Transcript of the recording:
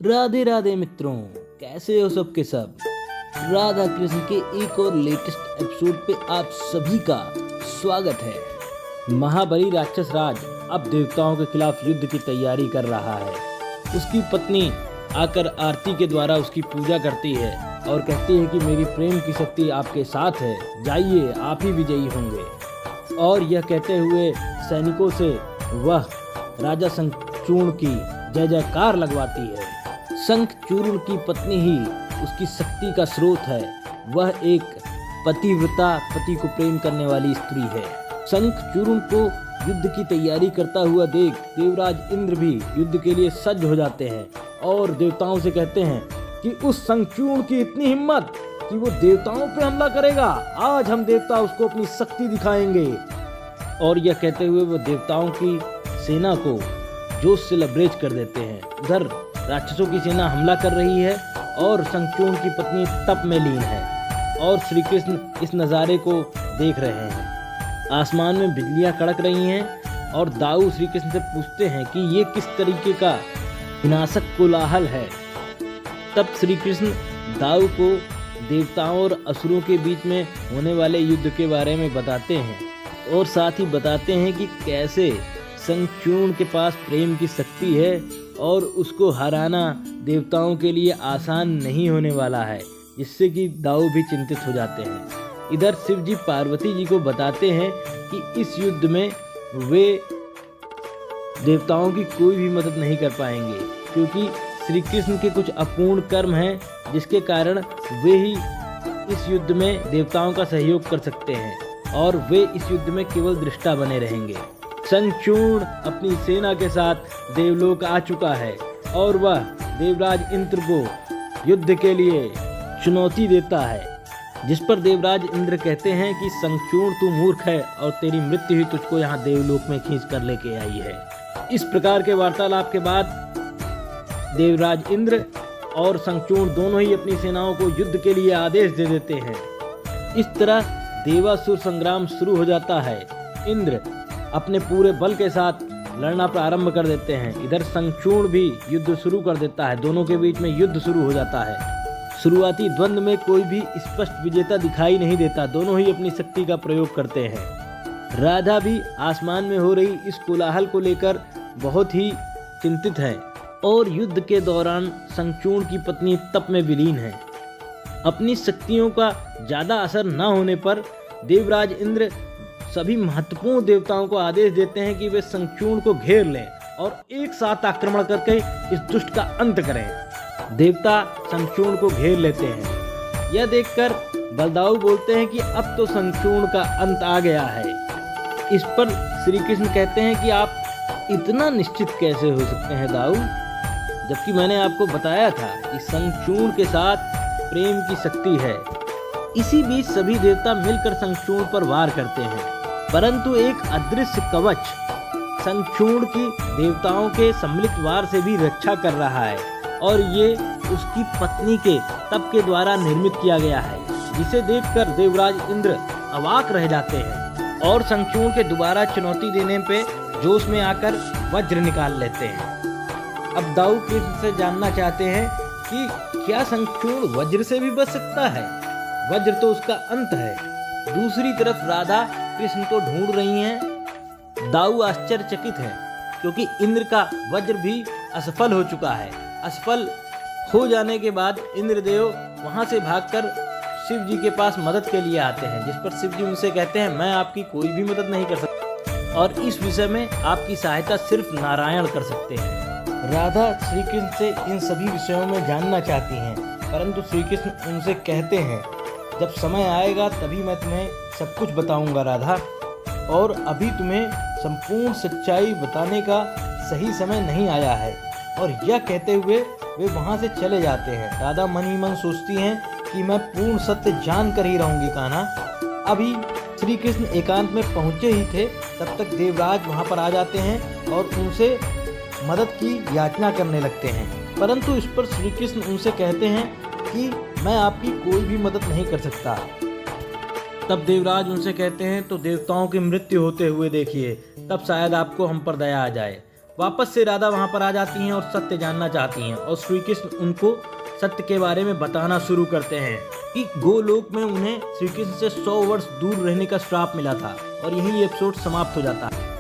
राधे राधे मित्रों, कैसे हो सबके सब। राधा कृष्ण के एक और लेटेस्ट एपिसोड पे आप सभी का स्वागत है। महाबली राक्षस राज अब देवताओं के खिलाफ युद्ध की तैयारी कर रहा है। उसकी पत्नी आकर आरती के द्वारा उसकी पूजा करती है और कहती है कि मेरी प्रेम की शक्ति आपके साथ है, जाइए आप ही विजयी होंगे। और यह कहते हुए सैनिकों से वह राजा शंखचूर्ण की जय जयकार लगवाती है। शंखचूर्ण की पत्नी ही उसकी शक्ति का स्रोत है। वह एक पतिव्रता, पति को प्रेम करने वाली स्त्री है। शंखचूर्ण को युद्ध की तैयारी करता हुआ देख देवराज इंद्र भी युद्ध के लिए सज्ज हो जाते हैं और देवताओं से कहते हैं कि उस शंखचूर्ण की इतनी हिम्मत कि वो देवताओं पे हमला करेगा। आज हम देवता उसको अपनी शक्ति दिखाएंगे। और यह कहते हुए वो देवताओं की सेना को जोश से लबरेज कर देते हैं। उधर राक्षसों की सेना हमला कर रही है और शंखचूर्ण की पत्नी तप में लीन है और श्री कृष्ण इस नज़ारे को देख रहे हैं। आसमान में बिजलियां कड़क रही हैं और दाऊ श्री कृष्ण से पूछते हैं कि ये किस तरीके का विनाशक कोलाहल है। तब श्री कृष्ण दाऊ को देवताओं और असुरों के बीच में होने वाले युद्ध के बारे में बताते हैं और साथ ही बताते हैं कि कैसे शंखचूर्ण के पास प्रेम की शक्ति है और उसको हराना देवताओं के लिए आसान नहीं होने वाला है, जिससे कि दाऊ भी चिंतित हो जाते हैं। इधर शिव जी पार्वती जी को बताते हैं कि इस युद्ध में वे देवताओं की कोई भी मदद नहीं कर पाएंगे, क्योंकि श्री कृष्ण के कुछ अपूर्ण कर्म हैं जिसके कारण वे ही इस युद्ध में देवताओं का सहयोग कर सकते हैं और वे इस युद्ध में केवल दृष्टा बने रहेंगे। शंखचूर्ण अपनी सेना के साथ देवलोक आ चुका है और वह देवराज इंद्र को युद्ध के लिए चुनौती देता है, जिस पर देवराज इंद्र कहते हैं कि शंखचूर्ण तू मूर्ख है और तेरी मृत्यु ही तुझको यहाँ देवलोक में खींच कर लेके आई है। इस प्रकार के वार्तालाप के बाद देवराज इंद्र और शंखचूर्ण दोनों ही अपनी सेनाओं को युद्ध के लिए आदेश दे देते हैं। इस तरह देवासुर संग्राम शुरू हो जाता है। इंद्र अपने पूरे बल के साथ लड़ना प्रारंभ कर देते हैं। इधर शंखचूर्ण भी युद्ध शुरू कर देता है। दोनों के बीच में युद्ध शुरू हो जाता है। शुरुआती द्वंद्व में कोई भी स्पष्ट विजेता दिखाई नहीं देता, दोनों ही अपनी शक्ति का प्रयोग करते हैं। राधा भी आसमान में हो रही इस कोलाहल को लेकर बहुत ही चिंतित है और युद्ध के दौरान शंखचूर्ण की पत्नी तप में विलीन है। अपनी शक्तियों का ज़्यादा असर न होने पर देवराज इंद्र सभी महत्वपूर्ण देवताओं को आदेश देते हैं कि वे शंखचूर्ण को घेर लें और एक साथ आक्रमण करके इस दुष्ट का अंत करें। देवता शंखचूर्ण को घेर लेते हैं। यह देखकर बलदाऊ बोलते हैं कि अब तो शंखचूर्ण का अंत आ गया है। इस पर श्री कृष्ण कहते हैं कि आप इतना निश्चित कैसे हो सकते हैं दाऊ, जबकि मैंने आपको बताया था कि शंखचूर्ण के साथ प्रेम की शक्ति है। इसी बीच सभी देवता मिलकर शंखचूर्ण पर वार करते हैं, परंतु एक अदृश्य कवच शंखचूर्ण की देवताओं के सम्मिलित वार से भी रक्षा कर रहा है और ये उसकी पत्नी के तप के द्वारा निर्मित किया गया है, जिसे देखकर देवराज इंद्र अवाक रह जाते हैं और शंखचूर्ण के दोबारा चुनौती देने पे जोश में आकर वज्र निकाल लेते हैं। अब दाऊ कृष्ण से जानना चाहते हैं कि क्या शंखचूर्ण वज्र से भी बच सकता है। वज्र तो उसका अंत है। दूसरी तरफ राधा कृष्ण को ढूंढ रही हैं। दाऊ आश्चर्यचकित है क्योंकि इंद्र का वज्र भी असफल हो चुका है। असफल हो जाने के बाद इंद्रदेव वहां से भागकर शिव जी के पास मदद के लिए आते हैं, जिस पर शिव जी उनसे कहते हैं मैं आपकी कोई भी मदद नहीं कर सकता और इस विषय में आपकी सहायता सिर्फ नारायण कर सकते हैं। राधा श्री कृष्ण से इन सभी विषयों में जानना चाहती हैं, परंतु श्री कृष्ण उनसे कहते हैं जब समय आएगा तभी मैं तुम्हें सब कुछ बताऊंगा राधा, और अभी तुम्हें संपूर्ण सच्चाई बताने का सही समय नहीं आया है। और यह कहते हुए वे वहां से चले जाते हैं। राधा मन ही मन सोचती हैं कि मैं पूर्ण सत्य जान कर ही रहूंगी कान्हा। अभी श्री कृष्ण एकांत में पहुंचे ही थे, तब तक देवराज वहां पर आ जाते हैं और उनसे मदद की याचना करने लगते हैं, परंतु इस पर श्री कृष्ण उनसे कहते हैं कि मैं आपकी कोई भी मदद नहीं कर सकता। तब देवराज उनसे कहते हैं तो देवताओं की मृत्यु होते हुए देखिए, तब शायद आपको हम पर दया आ जाए। वापस से राधा वहाँ पर आ जाती हैं और सत्य जानना चाहती हैं और श्री कृष्ण उनको सत्य के बारे में बताना शुरू करते हैं कि गोलोक में उन्हें श्री कृष्ण से 100 वर्ष दूर रहने का श्राप मिला था। और यही एपिसोड समाप्त हो जाता है।